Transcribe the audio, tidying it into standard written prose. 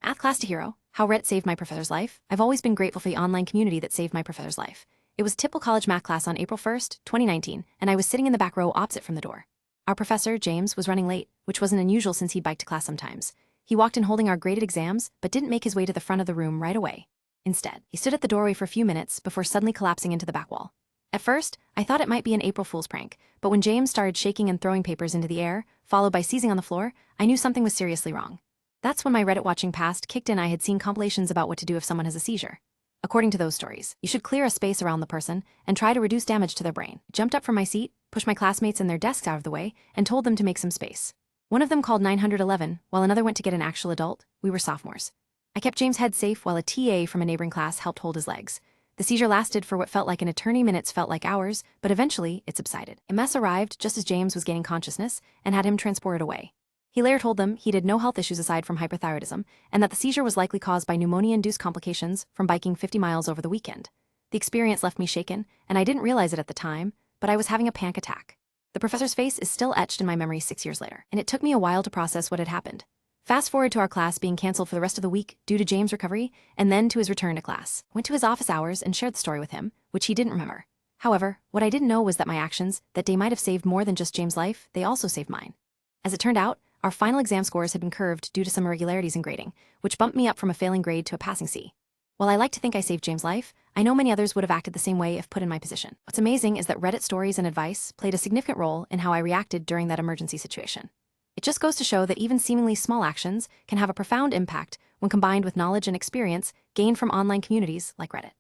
Math class to hero, how Reddit saved my professor's life. I've always been grateful for the online community that saved my professor's life. It was typical college math class on April 1st, 2019, and I was sitting in the back row opposite from the door. Our professor, James, was running late, which wasn't unusual since he'd bike to class sometimes. He walked in holding our graded exams, but didn't make his way to the front of the room right away. Instead, he stood at the doorway for a few minutes before suddenly collapsing into the back wall. At first, I thought it might be an April Fool's prank, but when James started shaking and throwing papers into the air, followed by seizing on the floor, I knew something was seriously wrong. That's when my Reddit watching past kicked in. I had seen compilations about what to do if someone has a seizure. According to those stories, you should clear a space around the person and try to reduce damage to their brain. I jumped up from my seat, pushed my classmates and their desks out of the way, and told them to make some space. One of them called 911, while another went to get an actual adult. We were sophomores. I kept James' head safe while a TA from a neighboring class helped hold his legs. The seizure lasted for what felt like an eternity. Minutes felt like hours, but eventually it subsided. MS arrived just as James was gaining consciousness and had him transported away. He later told them he had no health issues aside from hyperthyroidism, and that the seizure was likely caused by pneumonia-induced complications from biking 50 miles over the weekend. The experience left me shaken, and I didn't realize it at the time, but I was having a panic attack. The professor's face is still etched in my memory 6 years later, and it took me a while to process what had happened. Fast forward to our class being canceled for the rest of the week due to James' recovery, and then to his return to class. Went to his office hours and shared the story with him, which he didn't remember. However, what I didn't know was that my actions that day might have saved more than just James' life. They also saved mine. As it turned out, our final exam scores had been curved due to some irregularities in grading, which bumped me up from a failing grade to a passing C. While I like to think I saved James' life, I know many others would have acted the same way if put in my position. What's amazing is that Reddit stories and advice played a significant role in how I reacted during that emergency situation. It just goes to show that even seemingly small actions can have a profound impact when combined with knowledge and experience gained from online communities like Reddit.